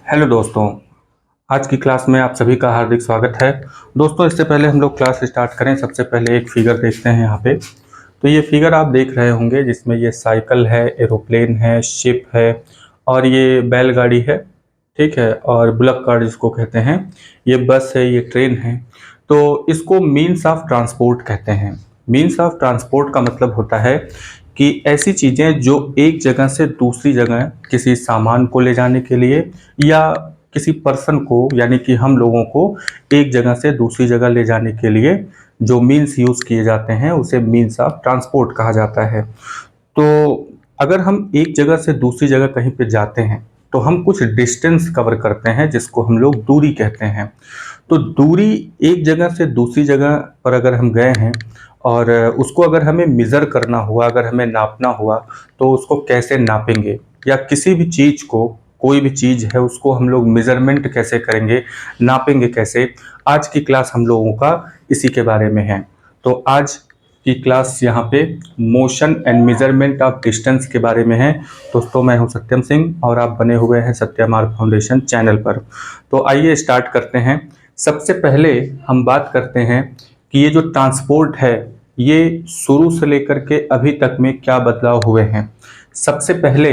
Hello दोस्तों, आज की क्लास में आप सभी का हार्दिक स्वागत है। दोस्तों, इससे पहले हम लोग क्लास स्टार्ट करें, सबसे पहले एक फिगर देखते हैं यहाँ पे। तो ये फिगर आप देख रहे होंगे जिसमें ये साइकिल है, एरोप्लेन है, शिप है और ये बैलगाड़ी है, ठीक है, और बुलक कार्ट जिसको कहते हैं, ये बस है, ये ट्रेन है। तो इसको मीन्स ऑफ ट्रांसपोर्ट कहते हैं। मीन्स ऑफ ट्रांसपोर्ट का मतलब होता है कि ऐसी चीज़ें जो एक जगह से दूसरी जगह किसी सामान को ले जाने के लिए या किसी पर्सन को यानी कि हम लोगों को एक जगह से दूसरी जगह ले जाने के लिए जो मीन्स यूज़ किए जाते हैं उसे मीन्स ऑफ ट्रांसपोर्ट कहा जाता है। तो अगर हम एक जगह से दूसरी जगह कहीं पे जाते हैं तो हम कुछ डिस्टेंस कवर करते हैं जिसको हम लोग दूरी कहते हैं। तो दूरी एक जगह से दूसरी जगह पर अगर हम गए हैं और उसको अगर हमें मेज़र करना हुआ, अगर हमें नापना हुआ तो उसको कैसे नापेंगे, या किसी भी चीज़ को, कोई भी चीज़ है उसको हम लोग मेज़रमेंट कैसे करेंगे, नापेंगे कैसे, आज की क्लास हम लोगों का इसी के बारे में है। तो आज की क्लास यहाँ पे motion and measurement of distance के बारे में है। दोस्तों, मैं हूँ सत्यम सिंह और आप बने हुए हैं सत्यमार्ग फाउंडेशन चैनल पर। तो आइए स्टार्ट करते हैं। सबसे पहले हम बात करते हैं कि ये जो ट्रांसपोर्ट है ये शुरू से लेकर के अभी तक में क्या बदलाव हुए हैं। सबसे पहले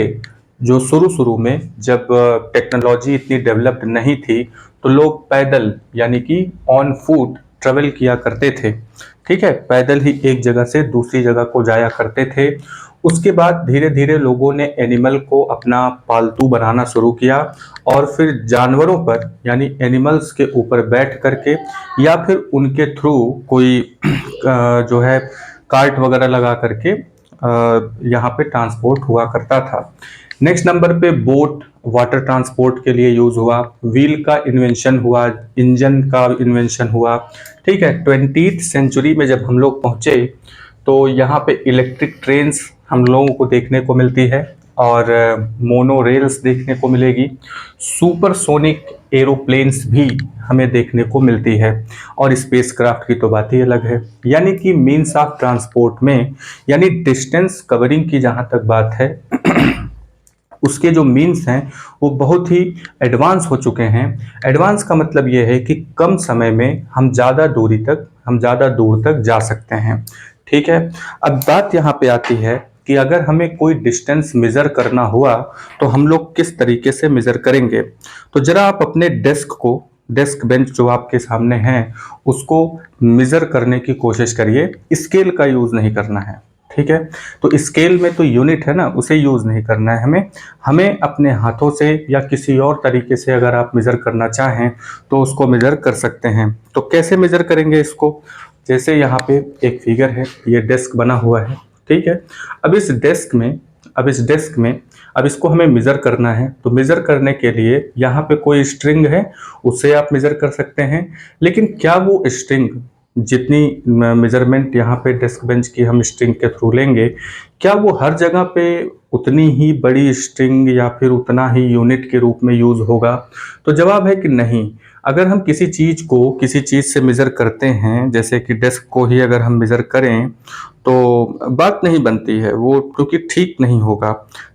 जो शुरू में जब टेक्नोलॉजी इतनी डेवलप्ड नहीं थी तो लोग पैदल यानी कि ऑन फुट ट्रेवल किया करते थे, ठीक है, पैदल ही एक जगह से दूसरी जगह को जाया करते थे। उसके बाद धीरे धीरे लोगों ने एनिमल को अपना पालतू बनाना शुरू किया और फिर जानवरों पर यानी एनिमल्स के ऊपर बैठ करके या फिर उनके थ्रू कोई जो है कार्ट वगैरह लगा करके यहाँ पे ट्रांसपोर्ट हुआ करता था। नेक्स्ट नंबर पे बोट वाटर ट्रांसपोर्ट के लिए यूज हुआ, व्हील का इन्वेंशन हुआ, इंजन का इन्वेंशन हुआ, ठीक है। 20th सेंचुरी में जब हम लोग पहुंचे तो यहाँ पे इलेक्ट्रिक ट्रेन्स हम लोगों को देखने को मिलती है और मोनो रेल्स देखने को मिलेगी, सुपरसोनिक एरोप्लेन्स भी हमें देखने को मिलती है और स्पेस क्राफ्ट की तो बात ही अलग है। यानी कि मीन्स ऑफ ट्रांसपोर्ट में यानी डिस्टेंस कवरिंग की जहाँ तक बात है उसके जो मीन्स हैं वो बहुत ही एडवांस हो चुके हैं। एडवांस का मतलब ये है कि कम समय में हम ज़्यादा दूर तक जा सकते हैं, ठीक है। अब बात यहाँ पे आती है कि अगर हमें कोई डिस्टेंस मेज़र करना हुआ तो हम लोग किस तरीके से मेज़र करेंगे। तो ज़रा आप अपने डेस्क बेंच जो आपके सामने हैं उसको मेज़र करने की कोशिश करिए। स्केल का यूज़ नहीं करना है, ठीक है। तो स्केल में तो यूनिट है ना, उसे यूज़ नहीं करना है हमें अपने हाथों से या किसी और तरीके से अगर आप मेज़र करना चाहें तो उसको मेज़र कर सकते हैं। तो कैसे मेज़र करेंगे इसको, जैसे यहाँ पे एक फिगर है, ये डेस्क बना हुआ है, ठीक है। अब इस डेस्क में अब इसको हमें मेज़र करना है। तो मेज़र करने के लिए यहाँ पे कोई स्ट्रिंग है, उससे आप मेज़र कर सकते हैं। लेकिन क्या वो स्ट्रिंग जितनी मेजरमेंट यहाँ पे डेस्क बेंच की हम स्ट्रिंग के थ्रू लेंगे, क्या वो हर जगह पे उतनी ही बड़ी स्ट्रिंग या फिर उतना ही यूनिट के रूप में यूज़ होगा? तो जवाब है कि नहीं। अगर हम किसी चीज़ को किसी चीज़ से मेज़र करते हैं, जैसे कि डेस्क को ही अगर हम मेज़र करें तो बात नहीं बनती है वो, क्योंकि ठीक नहीं होगा,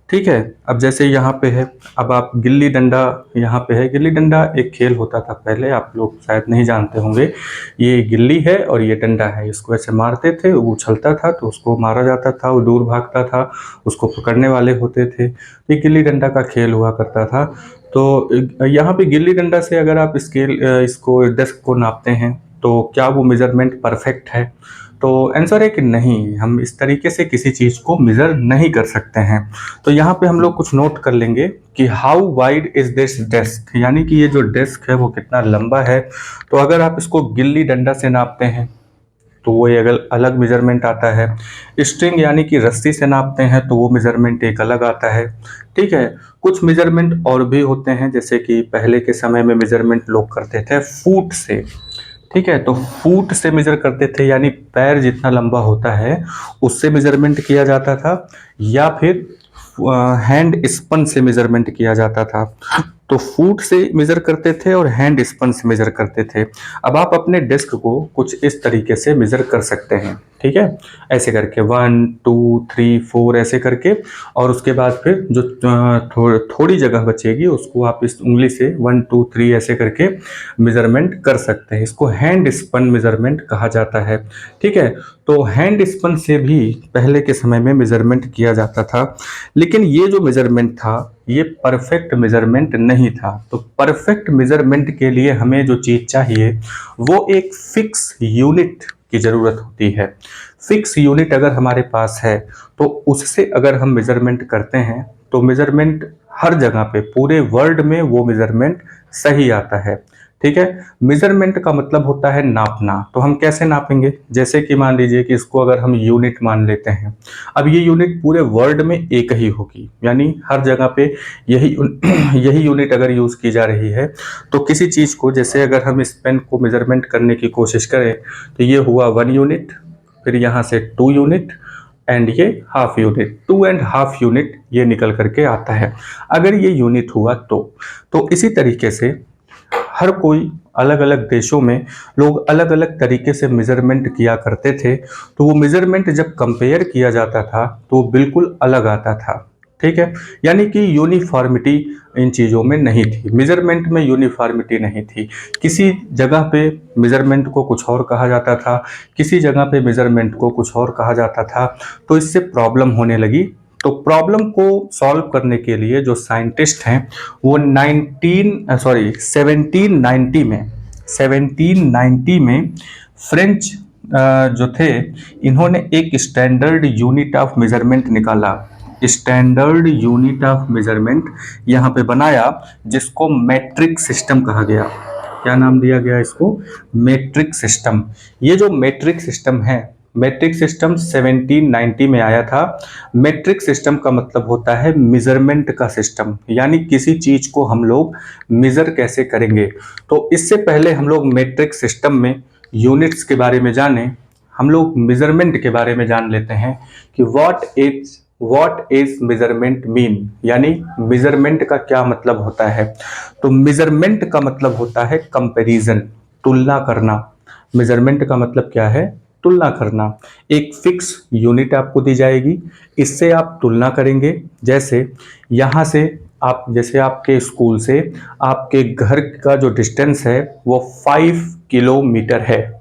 ठीक है। अब जैसे यहाँ पे है, अब आप गिल्ली डंडा, यहाँ पे है गिल्ली डंडा, एक खेल होता था पहले, आप लोग शायद नहीं जानते होंगे। ये गिल्ली है और ये डंडा है, इसको ऐसे मारते थे, वो उछलता था तो उसको मारा जाता था, वो दूर भागता था, उसको पकड़ने वाले होते थे। ये गिल्ली डंडा का खेल हुआ करता था। तो यहाँ पे गिल्ली डंडा से अगर आप इसको डेस्क को नापते हैं तो क्या वो मेजरमेंट परफेक्ट है? तो आंसर है कि नहीं, हम इस तरीके से किसी चीज़ को मेज़र नहीं कर सकते हैं। तो यहाँ पे हम लोग कुछ नोट कर लेंगे कि how wide is this desk, यानी कि ये जो डेस्क है वो कितना लंबा है। तो अगर आप इसको गिल्ली डंडा से नापते हैं तो वो एक अलग मेजरमेंट आता है। स्ट्रिंग यानी कि रस्सी से नापते हैं तो वो मेजरमेंट एक अलग आता है, ठीक है। कुछ मेजरमेंट और भी होते हैं, जैसे कि पहले के समय में मेजरमेंट लोग करते थे फुट से, ठीक है। तो फुट से मेजर करते थे, यानी पैर जितना लंबा होता है उससे मेजरमेंट किया जाता था, या फिर हैंड स्पन से मेजरमेंट किया जाता था। तो फुट से मेजर करते थे और हैंड स्पन से मेजर करते थे। अब आप अपने डेस्क को कुछ इस तरीके से मेजर कर सकते हैं, ठीक है, ऐसे करके 1 2 3 4 ऐसे करके, और उसके बाद फिर जो थोड़ी जगह बचेगी उसको आप इस उंगली से 1 2 3 ऐसे करके मेजरमेंट कर सकते हैं। इसको हैंड स्पन मेजरमेंट कहा जाता है, ठीक है। तो हैंड स्पन से भी पहले के समय में मेजरमेंट किया जाता था, लेकिन ये जो मेजरमेंट था ये परफेक्ट मेजरमेंट नहीं था। तो परफेक्ट मेजरमेंट के लिए हमें जो चीज़ चाहिए वो एक फिक्स यूनिट की ज़रूरत होती है। फिक्स यूनिट अगर हमारे पास है तो उससे अगर हम मेजरमेंट करते हैं तो मेजरमेंट हर जगह पे पूरे वर्ल्ड में वो मेजरमेंट सही आता है, ठीक है। मेजरमेंट का मतलब होता है नापना। तो हम कैसे नापेंगे, जैसे कि मान लीजिए कि इसको अगर हम यूनिट मान लेते हैं, अब ये यूनिट पूरे वर्ल्ड में एक ही होगी, यानी हर जगह पे यही यही यूनिट अगर यूज की जा रही है। तो किसी चीज को, जैसे अगर हम इस पेन को मेजरमेंट करने की कोशिश करें तो ये हुआ 1 यूनिट, फिर यहाँ से 2 यूनिट एंड ये हाफ यूनिट, 2.5 यूनिट ये निकल करके आता है अगर ये यूनिट हुआ तो इसी तरीके से हर कोई अलग अलग देशों में लोग अलग अलग तरीके से मेजरमेंट किया करते थे। तो वो मेजरमेंट जब कंपेयर किया जाता था तो वो बिल्कुल अलग आता था, ठीक है। यानी कि यूनिफॉर्मिटी इन चीज़ों में नहीं थी, मेजरमेंट में यूनिफॉर्मिटी नहीं थी। किसी जगह पे मेजरमेंट को कुछ और कहा जाता था, किसी जगह पे मेजरमेंट को कुछ और कहा जाता था। तो इससे प्रॉब्लम होने लगी। तो प्रॉब्लम को सॉल्व करने के लिए जो साइंटिस्ट हैं वो 1790 में फ्रेंच जो थे, इन्होंने एक स्टैंडर्ड यूनिट ऑफ मेजरमेंट निकाला। स्टैंडर्ड यूनिट ऑफ मेजरमेंट यहाँ पे बनाया जिसको मैट्रिक सिस्टम कहा गया। क्या नाम दिया गया इसको, मैट्रिक सिस्टम। ये जो मैट्रिक सिस्टम है, मैट्रिक सिस्टम 1790 में आया था। मैट्रिक सिस्टम का मतलब होता है मेजरमेंट का सिस्टम, यानी किसी चीज को हम लोग मेजर कैसे करेंगे। तो इससे पहले हम लोग मैट्रिक सिस्टम में यूनिट्स के बारे में जाने, हम लोग मेजरमेंट के बारे में जान लेते हैं कि व्हाट इज मेजरमेंट मीन, यानी मेजरमेंट का क्या मतलब होता है। तो मेजरमेंट का मतलब होता है कंपैरिजन, तुलना करना। मेजरमेंट का मतलब क्या है, तुलना करना। एक फिक्स यूनिट आपको दी जाएगी, इससे आप तुलना करेंगे। जैसे यहाँ से आप, जैसे आपके स्कूल से आपके घर का जो डिस्टेंस है वो 5 किलोमीटर है।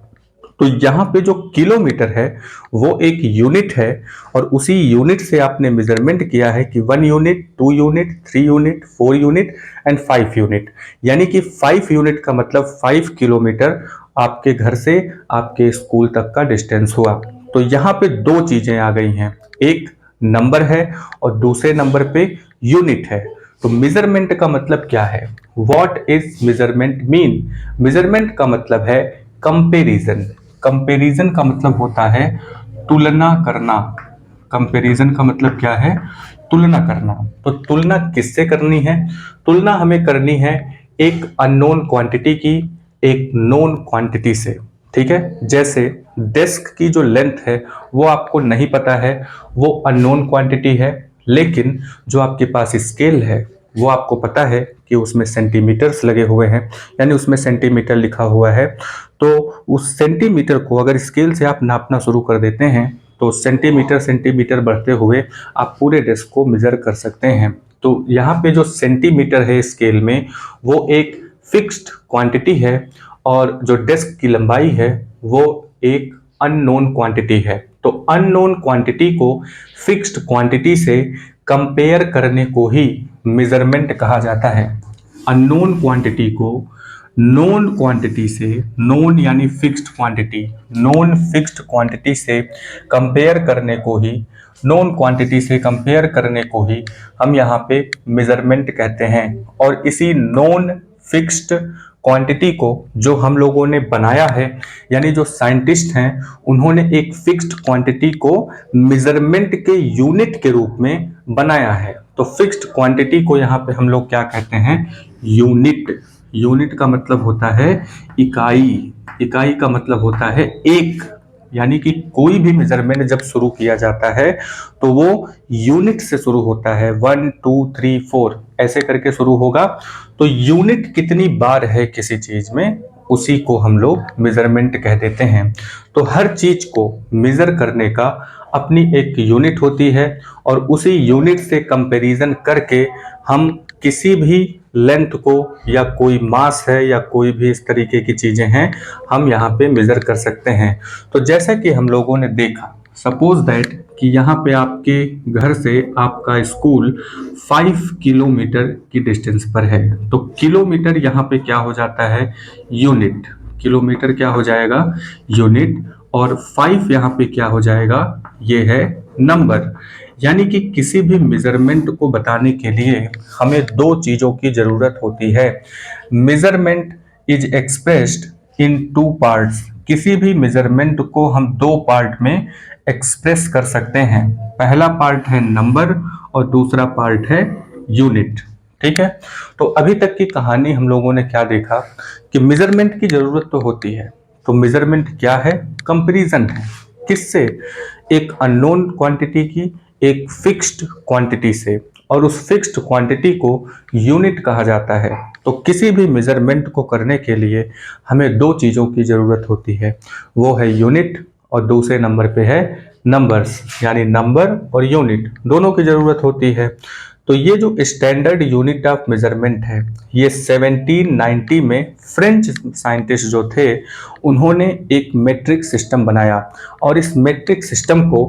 तो यहाँ पे जो किलोमीटर है वो एक यूनिट है, और उसी यूनिट से आपने मेजरमेंट किया है कि 1 unit, 2 unit, 3 unit, 4 unit and 5 unit. यानी कि 5 यूनिट का मतलब 5 किलोमीटर आपके घर से आपके स्कूल तक का डिस्टेंस हुआ। तो यहाँ पे दो चीजें आ गई हैं, एक नंबर है और दूसरे नंबर पे यूनिट है। तो मेजरमेंट का मतलब क्या है, what is measurement mean. Measurement का मतलब है कंपैरिजन। कंपैरिजन का मतलब होता है तुलना करना। कंपैरिजन का मतलब क्या है, तुलना करना। तो तुलना किससे करनी है, तुलना हमें करनी है एक अननोन क्वांटिटी की एक नोन क्वांटिटी से, ठीक है। जैसे डेस्क की जो लेंथ है वो आपको नहीं पता है, वो अननोन क्वांटिटी है, लेकिन जो आपके पास स्केल है वो आपको पता है कि उसमें सेंटीमीटर्स लगे हुए हैं, यानी उसमें सेंटीमीटर लिखा हुआ है। तो उस सेंटीमीटर को अगर स्केल से आप नापना शुरू कर देते हैं तो सेंटीमीटर सेंटीमीटर बढ़ते हुए आप पूरे डेस्क को मेजर कर सकते हैं। तो यहाँ पे जो सेंटीमीटर है स्केल में वो एक फिक्स्ड क्वांटिटी है, और जो डेस्क की लंबाई है वो एक अननोन क्वांटिटी है। तो अननोन क्वांटिटी को फिक्स्ड क्वांटिटी से कंपेयर करने को ही मेजरमेंट कहा जाता है। अननोन क्वांटिटी को नोन क्वांटिटी से, नोन यानी fixed quantity, known fixed quantity से कंपेयर करने को ही, नोन क्वांटिटी से कंपेयर करने को ही हम यहाँ पे मेजरमेंट कहते हैं। और इसी नोन फिक्स्ड क्वांटिटी को जो हम लोगों ने बनाया है, यानी जो साइंटिस्ट हैं उन्होंने एक फिक्स्ड क्वांटिटी को मेजरमेंट के यूनिट के रूप में बनाया है। तो फिक्स्ड क्वांटिटी को यहाँ पे हम लोग क्या कहते हैं, यूनिट। यूनिट का मतलब होता है इकाई, इकाई का मतलब होता है एक, यानी कि कोई भी मेजरमेंट जब शुरू किया जाता है तो वो यूनिट से शुरू होता है, 1 2 3 4 ऐसे करके शुरू होगा। तो यूनिट कितनी बार है किसी चीज में, उसी को हम लोग मेजरमेंट कह देते हैं। तो हर चीज को मेजर करने का अपनी एक यूनिट होती है और उसी यूनिट से कंपैरिजन करके हम किसी भी लेंथ को या कोई मास है या कोई भी इस तरीके की चीजें हैं हम यहाँ पे मेजर कर सकते हैं। तो जैसा कि हम लोगों ने देखा, सपोज दैट कि यहाँ पे आपके घर से आपका स्कूल 5 किलोमीटर की डिस्टेंस पर है। तो किलोमीटर यहाँ पे क्या हो जाता है, यूनिट। किलोमीटर क्या हो जाएगा, यूनिट। और 5 यहाँ पे क्या हो जाएगा, ये है नंबर। यानी कि किसी भी मेजरमेंट को बताने के लिए हमें दो चीजों की जरूरत होती है। Measurement is expressed in 2 parts. किसी भी मेजरमेंट को हम 2 पार्ट में एक्सप्रेस कर सकते हैं। पहला पार्ट है नंबर और दूसरा पार्ट है यूनिट। ठीक है। तो अभी तक की कहानी हम लोगों ने क्या देखा कि मेजरमेंट की जरूरत तो होती है। तो मेजरमेंट क्या है, कंपैरिजन है। किससे, एक अननोन क्वांटिटी की एक फिक्स्ड क्वांटिटी से, और उस फिक्स्ड क्वांटिटी को यूनिट कहा जाता है। तो किसी भी मेजरमेंट को करने के लिए हमें दो चीज़ों की ज़रूरत होती है, वो है यूनिट और दूसरे नंबर पे है नंबर्स, यानी नंबर और यूनिट दोनों की ज़रूरत होती है। तो ये जो स्टैंडर्ड यूनिट ऑफ मेजरमेंट है, ये 1790 में फ्रेंच साइंटिस्ट जो थे उन्होंने एक मेट्रिक सिस्टम बनाया और इस मेट्रिक सिस्टम को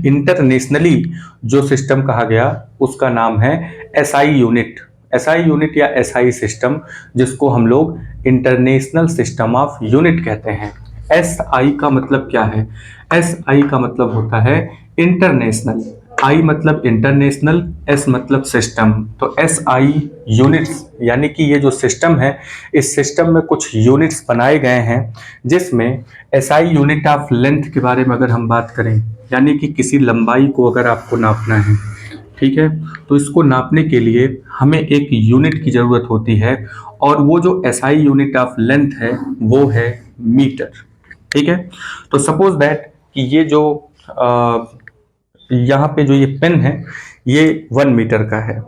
इंटरनेशनली जो सिस्टम कहा गया उसका नाम है एसआई यूनिट। एसआई यूनिट या एसआई सिस्टम, जिसको हम लोग इंटरनेशनल सिस्टम ऑफ यूनिट कहते हैं। एसआई का मतलब क्या है, एसआई का मतलब होता है इंटरनेशनल, आई मतलब इंटरनेशनल, एस मतलब सिस्टम। तो एस आई यूनिट्स, यानी कि ये जो सिस्टम है इस सिस्टम में कुछ यूनिट्स बनाए गए हैं, जिसमें S I unit of length के बारे में अगर हम बात करें, यानी कि किसी लंबाई को अगर आपको नापना है, ठीक है, तो इसको नापने के लिए हमें एक यूनिट की ज़रूरत होती है और वो जो S I unit of length है वो है मीटर। ठीक है। तो सपोज दैट कि ये जो यहाँ पे जो ये पेन है ये 1 मीटर का है।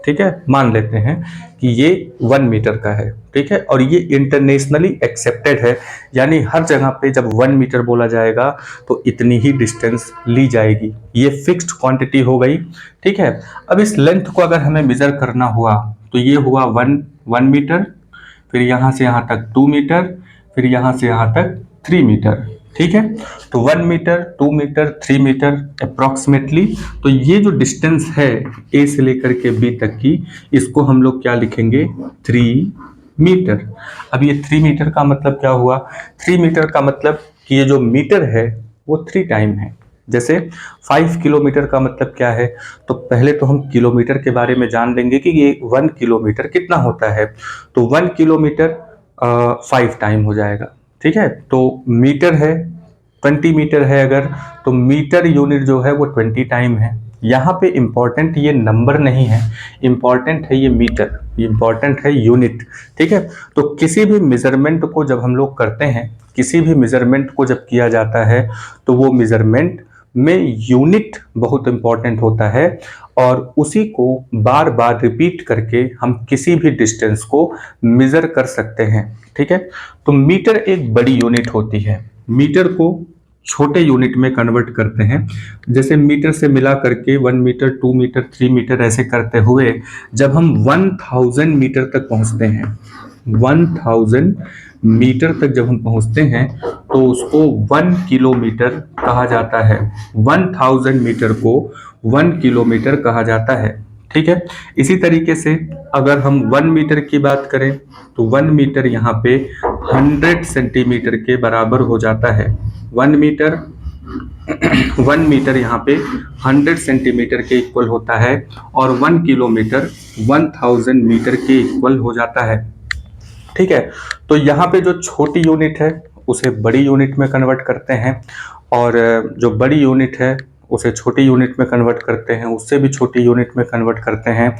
ठीक है, मान लेते हैं कि ये 1 मीटर का है। ठीक है, और ये इंटरनेशनली एक्सेप्टेड है, यानी हर जगह पे जब 1 मीटर बोला जाएगा तो इतनी ही डिस्टेंस ली जाएगी। ये फिक्स्ड क्वांटिटी हो गई। ठीक है, अब इस लेंथ को अगर हमें मेजर करना हुआ तो ये हुआ 1 मीटर, फिर यहाँ से यहाँ तक 2 मीटर, फिर यहाँ से यहाँ तक 3 मीटर। ठीक है, तो 1 मीटर, 2 मीटर, 3 मीटर अप्रॉक्सीमेटली। तो ये जो डिस्टेंस है ए से लेकर के बी तक की, इसको हम लोग क्या लिखेंगे, 3 मीटर। अब ये 3 मीटर का मतलब क्या हुआ, 3 मीटर का मतलब कि ये जो मीटर है वो 3 टाइम है। जैसे 5 किलोमीटर का मतलब क्या है, तो पहले तो हम किलोमीटर के बारे में जान लेंगे कि ये 1 किलोमीटर कितना होता है। तो 1 किलोमीटर 5 टाइम हो जाएगा। ठीक है, तो मीटर है 20 मीटर है अगर, तो मीटर यूनिट जो है वो 20 टाइम है। यहाँ पे इम्पॉर्टेंट ये नंबर नहीं है, इम्पॉर्टेंट है ये मीटर, इम्पॉर्टेंट है यूनिट। ठीक है, तो किसी भी मेजरमेंट को जब हम लोग करते हैं, किसी भी मेजरमेंट को जब किया जाता है तो वो मेजरमेंट में यूनिट बहुत इम्पॉर्टेंट होता है और उसी को बार बार रिपीट करके हम किसी भी डिस्टेंस को मेजर कर सकते हैं। ठीक है, तो मीटर एक बड़ी यूनिट होती है, मीटर को छोटे यूनिट में कन्वर्ट करते हैं। जैसे मीटर से मिला करके 1 मीटर, 2 मीटर, 3 मीटर ऐसे करते हुए जब हम 1000 मीटर तक पहुंचते हैं, 1000 मीटर तक जब हम पहुंचते हैं तो उसको 1 किलोमीटर कहा जाता है। 1000 मीटर को 1 किलोमीटर कहा जाता है। ठीक है, इसी तरीके से अगर हम 1 मीटर की बात करें तो 1 मीटर यहाँ पे 100 सेंटीमीटर के बराबर हो जाता है। 1 मीटर 1 मीटर यहाँ पे 100 सेंटीमीटर के इक्वल होता है और 1 किलोमीटर 1000 मीटर के इक्वल हो जाता है। ठीक है, तो यहाँ पे जो छोटी यूनिट है उसे बड़ी यूनिट में कन्वर्ट करते हैं और जो बड़ी यूनिट है उसे छोटी यूनिट में कन्वर्ट करते हैं, उससे भी छोटी यूनिट में कन्वर्ट करते हैं।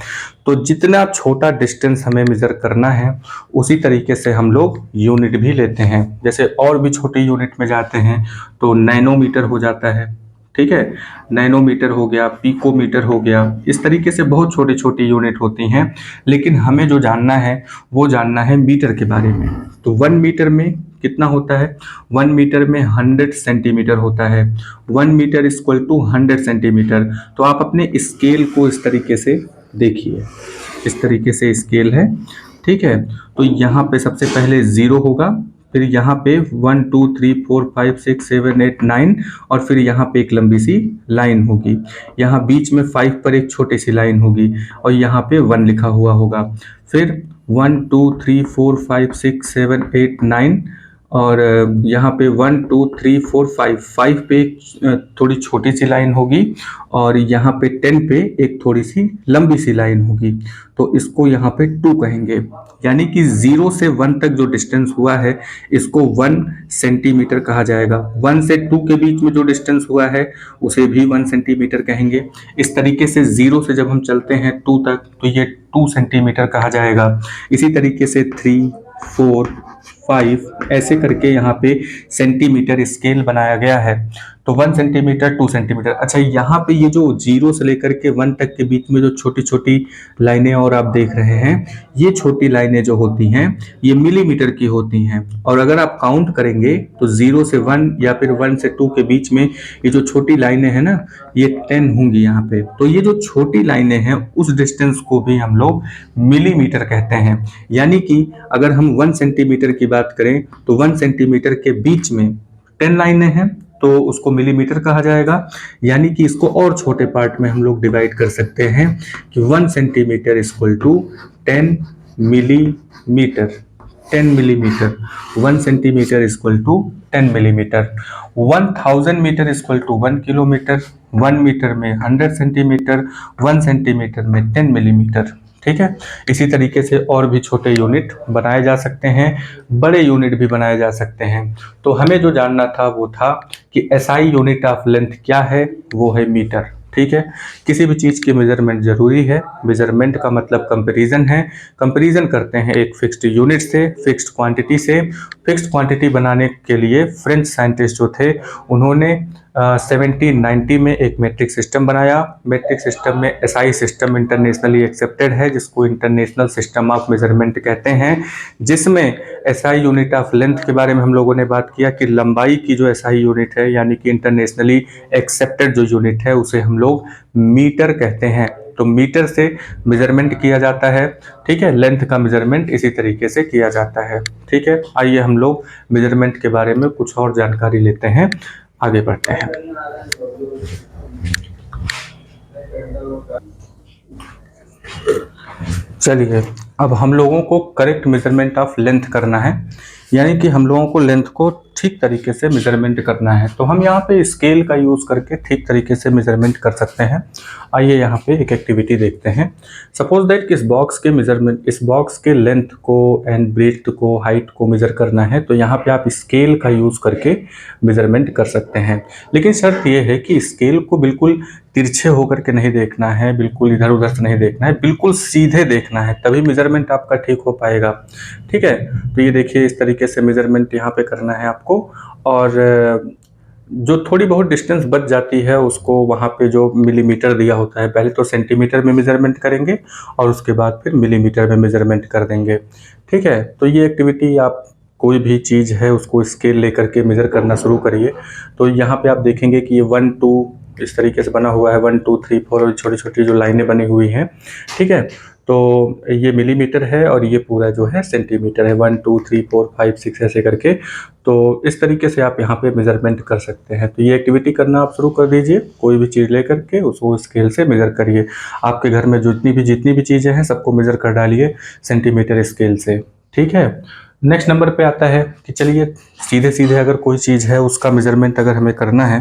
तो जितना छोटा डिस्टेंस हमें मेज़र करना है उसी तरीके से हम लोग यूनिट भी लेते हैं। जैसे और भी छोटी यूनिट में जाते हैं तो नैनोमीटर हो जाता है, ठीक है, नैनोमीटर हो गया, पिकोमीटर हो गया, इस तरीके से बहुत छोटी छोटी यूनिट होती हैं। लेकिन हमें जो जानना है वो जानना है मीटर के बारे में। तो 1 मीटर में कितना होता है? 1 मीटर में 100 सेंटीमीटर होता है। 1 मीटर इक्वल टू 100 सेंटीमीटर। तो आप अपने स्केल को इस तरीके से देखिए, इस तरीके से स्केल है, ठीक है। तो यहाँ पे सबसे पहले 0 होगा, फिर यहाँ पे 1 2 3 4 5 6 7 8 9 और फिर यहाँ पे एक लंबी सी लाइन होगी। यहाँ बीच में 5 पर एक छोटी सी लाइन होगी और यहाँ पे 1 लिखा हुआ होगा। फिर 1 2 3 4 5 6 7 8 9 और यहाँ पे 1 2 3 4 5 पे एक थोड़ी छोटी सी लाइन होगी और यहाँ पे 10 पे एक थोड़ी सी लंबी सी लाइन होगी। तो इसको यहाँ पे 2 कहेंगे। यानी कि 0 से 1 तक जो डिस्टेंस हुआ है इसको 1 सेंटीमीटर कहा जाएगा। 1 से 2 के बीच में जो डिस्टेंस हुआ है उसे भी 1 सेंटीमीटर कहेंगे। इस तरीके से 0 से जब हम चलते हैं 2 तक तो ये 2 सेंटीमीटर कहा जाएगा। इसी तरीके से 3 4 5 ऐसे करके यहाँ पे सेंटीमीटर स्केल बनाया गया है। तो 1 सेंटीमीटर 2 सेंटीमीटर। अच्छा, यहाँ पे ये जो 0 से लेकर के 1 तक के बीच में जो छोटी छोटी लाइनें और आप देख रहे हैं, ये छोटी लाइनें जो होती हैं ये मिलीमीटर की होती हैं। और अगर आप काउंट करेंगे तो 0 से 1 या फिर 1 से 2 के बीच में ये जो छोटी लाइनें हैं ना, ये 10 होंगी यहाँ पे। तो ये जो छोटी लाइनें हैं उस डिस्टेंस को भी हम लोग मिलीमीटर कहते हैं। यानी कि अगर हम 1 सेंटीमीटर की बात करें तो 1 सेंटीमीटर के बीच में 10 लाइनें हैं तो उसको मिलीमीटर कहा जाएगा। यानी कि इसको और छोटे पार्ट में हम लोग डिवाइड कर सकते हैं कि 1 centimetre equal to 10 millimetre. 10 millimetre. 1 centimetre equal to 10 millimetre. 1000 metre equal to 1 kilometre. 1 metre में 100 सेंटीमीटर। 1 सेंटीमीटर में 10 मिलीमीटर, ठीक है। इसी तरीके से और भी छोटे यूनिट बनाए जा सकते हैं, बड़े यूनिट भी बनाए जा सकते हैं। तो हमें जो जानना था वो था कि एसआई यूनिट ऑफ लेंथ क्या है, वो है मीटर, ठीक है। किसी भी चीज़ की मेजरमेंट जरूरी है। मेजरमेंट का मतलब कंपैरिजन है। कंपैरिजन करते हैं एक फिक्स्ड यूनिट से, फिक्स्ड क्वांटिटी से। फिक्स्ड क्वांटिटी बनाने के लिए फ्रेंच साइंटिस्ट जो थे उन्होंने 1790 में एक मेट्रिक सिस्टम बनाया। मेट्रिक सिस्टम में एसआई सिस्टम इंटरनेशनली एक्सेप्टेड है, जिसको इंटरनेशनल सिस्टम ऑफ मेजरमेंट कहते हैं, जिसमें एसआई यूनिट ऑफ लेंथ के बारे में हम लोगों ने बात किया कि लंबाई की जो एसआई यूनिट है यानी कि इंटरनेशनली एक्सेप्टेड जो यूनिट है उसे हम लोग मीटर कहते हैं। तो मीटर से मेजरमेंट किया जाता है, ठीक है। लेंथ का मेजरमेंट इसी तरीके से किया जाता है, ठीक है। आइए हम लोग मेजरमेंट के बारे में कुछ और जानकारी लेते हैं, आगे बढ़ते हैं। चलिए, अब हम लोगों को करेक्ट मेजरमेंट ऑफ लेंथ करना है, यानी कि हम लोगों को लेंथ को ठीक तरीके से मेजरमेंट करना है। तो हम यहाँ पे स्केल का यूज़ करके ठीक तरीके से मेजरमेंट कर सकते हैं। आइए यहाँ पे एक एक्टिविटी देखते हैं। सपोज दैट कि इस बॉक्स के मेजरमेंट, इस बॉक्स के लेंथ को एंड ब्रेथ को, हाइट को मेजर करना है। तो यहाँ पे आप स्केल का यूज़ करके मेजरमेंट कर सकते हैं। लेकिन शर्त ये है कि स्केल को बिल्कुल तिरछे होकर के नहीं देखना है, बिल्कुल इधर उधर से नहीं देखना है, बिल्कुल सीधे देखना है, तभी मेजरमेंट आपका ठीक हो पाएगा, ठीक है। तो ये देखिए, इस तरीके से मेजरमेंट यहाँ पे करना है आपको। और जो थोड़ी बहुत डिस्टेंस बच जाती है उसको वहाँ पे जो मिलीमीटर दिया होता है, पहले तो सेंटीमीटर में मेजरमेंट करेंगे और उसके बाद फिर मिलीमीटर में मेजरमेंट कर देंगे, ठीक है। तो ये एक्टिविटी आप कोई भी चीज़ है उसको स्केल लेकर के मेजर करना शुरू करिए। तो यहाँ पे आप देखेंगे कि ये 1 2 इस तरीके से बना हुआ है, 1 2 3 4 और छोटी छोटी जो लाइनें बनी हुई हैं, ठीक है। तो ये मिलीमीटर है और ये पूरा जो है सेंटीमीटर है, 1 2 3 4 5 6 ऐसे करके। तो इस तरीके से आप यहाँ पे मेजरमेंट कर सकते हैं। तो ये एक्टिविटी करना आप शुरू कर दीजिए, कोई भी चीज़ लेकर के उसको स्केल से मेजर करिए। आपके घर में जितनी भी चीज़ें हैं सबको मेजर कर डालिए सेंटीमीटर स्केल से, ठीक है। नेक्स्ट नंबर पे आता है कि चलिए सीधे सीधे अगर कोई चीज़ है उसका मेजरमेंट अगर हमें करना है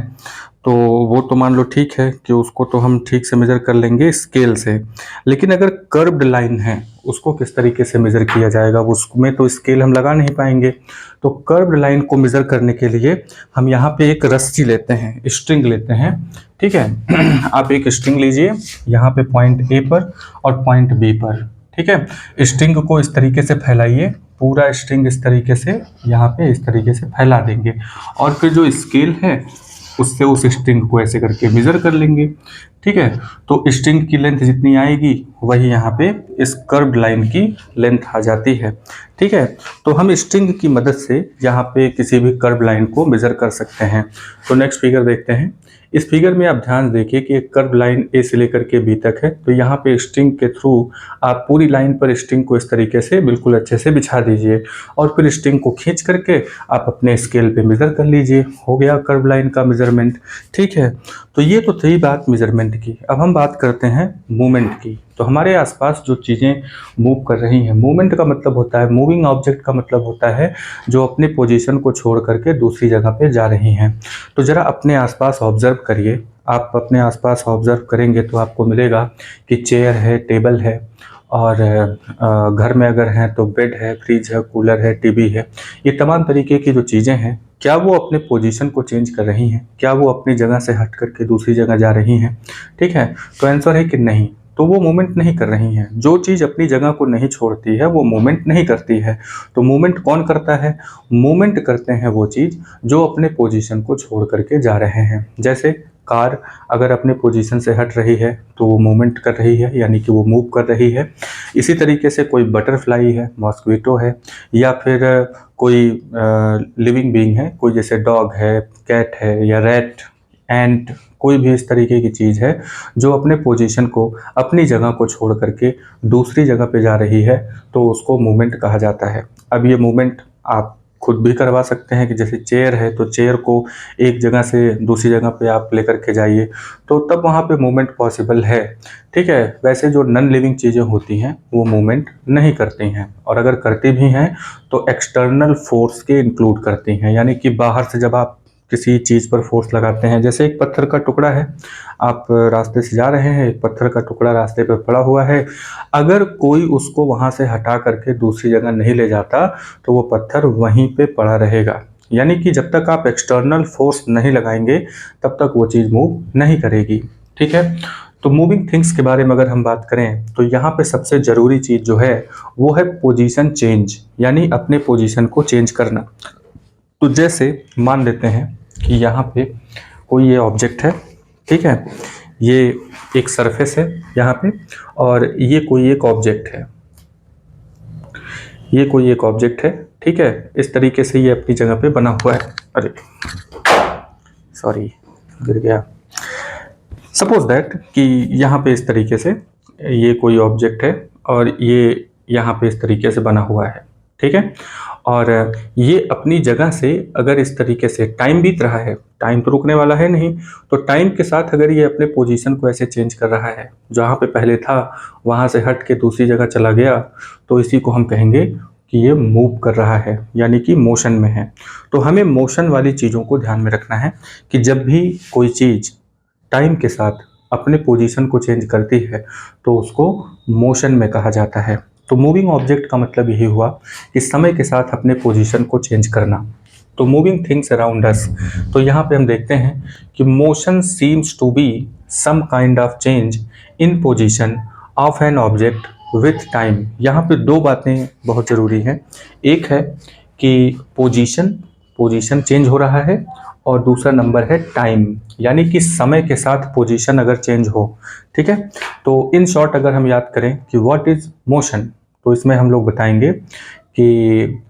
तो वो तो मान लो ठीक है कि उसको तो हम ठीक से मेज़र कर लेंगे स्केल से, लेकिन अगर कर्व्ड लाइन है उसको किस तरीके से मेज़र किया जाएगा, उसमें तो स्केल हम लगा नहीं पाएंगे। तो कर्व्ड लाइन को मेज़र करने के लिए हम यहाँ पे एक रस्सी लेते हैं, स्ट्रिंग लेते हैं, ठीक है। आप एक स्ट्रिंग लीजिए यहाँ पे पॉइंट ए पर और पॉइंट बी पर, ठीक है। स्ट्रिंग को इस तरीके से फैलाइए, पूरा स्ट्रिंग इस तरीके से यहाँ पे इस तरीके से फैला देंगे और फिर जो स्केल है उससे उस स्ट्रिंग को ऐसे करके मेजर कर लेंगे, ठीक है। तो स्ट्रिंग की लेंथ जितनी आएगी वही यहाँ पे इस कर्व्ड लाइन की लेंथ आ जाती है, ठीक है। तो हम स्ट्रिंग की मदद से यहाँ पे किसी भी कर्व्ड लाइन को मेजर कर सकते हैं। तो नेक्स्ट फिगर देखते हैं। इस फिगर में आप ध्यान देखिए कि एक कर्व लाइन ए से लेकर के बी तक है, तो यहाँ पे स्ट्रिंग के थ्रू आप पूरी लाइन पर स्ट्रिंग को इस तरीके से बिल्कुल अच्छे से बिछा दीजिए और फिर स्ट्रिंग को खींच करके आप अपने स्केल पे मेज़र कर लीजिए। हो गया कर्व लाइन का मेज़रमेंट, ठीक है। तो ये तो थी बात मेज़रमेंट की। अब हम बात करते हैं मूवमेंट की। तो हमारे आसपास जो चीज़ें मूव कर रही हैं, मूवमेंट का मतलब होता है, मूविंग ऑब्जेक्ट का मतलब होता है जो अपने पोजीशन को छोड़ करके दूसरी जगह पे जा रही हैं। तो ज़रा अपने आसपास ऑब्जर्व करिए। आप अपने आसपास ऑब्जर्व करेंगे तो आपको मिलेगा कि चेयर है, टेबल है और घर में अगर हैं तो बेड है, फ्रिज है, कूलर है, टीवी है। ये तमाम तरीके की जो चीज़ें हैं, क्या वो अपने पोजीशन को चेंज कर रही हैं? क्या वो अपनी जगह से हट करके दूसरी जगह जा रही हैं? ठीक है, तो आंसर है कि नहीं। तो वो मूवमेंट नहीं कर रही हैं। जो चीज़ अपनी जगह को नहीं छोड़ती है वो मूवमेंट नहीं करती है। तो मूवमेंट कौन करता है? मूवमेंट करते हैं वो चीज़ जो अपने पोजीशन को छोड़ करके जा रहे हैं। जैसे कार अगर अपने पोजीशन से हट रही है तो वो मूवमेंट कर रही है, यानी कि वो मूव कर रही है। इसी तरीके से कोई बटरफ्लाई है, मॉस्क्विटो है, या फिर कोई लिविंग बीइंग है, कोई जैसे डॉग है, कैट है या रैट, एंट, कोई भी इस तरीके की चीज़ है जो अपने पोजीशन को, अपनी जगह को छोड़ करके दूसरी जगह पे जा रही है, तो उसको मूवमेंट कहा जाता है। अब ये मूवमेंट आप खुद भी करवा सकते हैं कि जैसे चेयर है तो चेयर को एक जगह से दूसरी जगह पे आप लेकर के जाइए, तो तब वहाँ पे मूवमेंट पॉसिबल है, ठीक है। वैसे जो नॉन लिविंग चीज़ें होती हैं वो मूवमेंट नहीं करती हैं, और अगर करती भी हैं तो एक्सटर्नल फोर्स के इंक्लूड करती हैं, यानी कि बाहर से जब आप किसी चीज़ पर फोर्स लगाते हैं, जैसे एक पत्थर का टुकड़ा है, आप रास्ते से जा रहे हैं, एक पत्थर का टुकड़ा रास्ते पर पड़ा हुआ है, अगर कोई उसको वहाँ से हटा करके दूसरी जगह नहीं ले जाता तो वो पत्थर वहीं पे पड़ा रहेगा। यानी कि जब तक आप एक्सटर्नल फोर्स नहीं लगाएंगे तब तक वो चीज़ मूव नहीं करेगी, ठीक है। तो मूविंग थिंग्स के बारे में अगर हम बात करें तो यहाँ पे सबसे ज़रूरी चीज़ जो है वो है पोजीशन चेंज, यानी अपने पोजीशन को चेंज करना। तो जैसे मान लेते हैं कि यहाँ पे कोई ये ऑब्जेक्ट है, ठीक है, ये एक सरफेस है यहाँ पे, और ये कोई एक ऑब्जेक्ट है, ये कोई एक ऑब्जेक्ट है, ठीक है। इस तरीके से ये अपनी जगह पे बना हुआ है। अरे सॉरी, गिर गया। सपोज दैट कि यहाँ पे इस तरीके से ये कोई ऑब्जेक्ट है और ये यहाँ पे इस तरीके से बना हुआ है, ठीक है। और ये अपनी जगह से अगर इस तरीके से टाइम बीत रहा है, टाइम तो रुकने वाला है नहीं, तो टाइम के साथ अगर ये अपने पोजीशन को ऐसे चेंज कर रहा है, जहाँ पे पहले था वहाँ से हट के दूसरी जगह चला गया, तो इसी को हम कहेंगे कि ये मूव कर रहा है, यानी कि मोशन में है। तो हमें मोशन वाली चीज़ों को ध्यान में रखना है कि जब भी कोई चीज़ टाइम के साथ अपने पोजीशन को चेंज करती है तो उसको मोशन में कहा जाता है। तो मूविंग ऑब्जेक्ट का मतलब यही हुआ कि समय के साथ अपने पोजीशन को चेंज करना। तो मूविंग थिंग्स अराउंड अस, तो यहाँ पे हम देखते हैं कि motion seems to be some kind of change in position of an object with time. यहाँ पे दो बातें बहुत ज़रूरी हैं। एक है कि पोजीशन चेंज हो रहा है, और दूसरा नंबर है टाइम, यानी कि समय के साथ पोजीशन अगर चेंज हो, ठीक है। तो इन शॉर्ट अगर हम याद करें कि व्हाट इज मोशन, तो इसमें हम लोग बताएंगे कि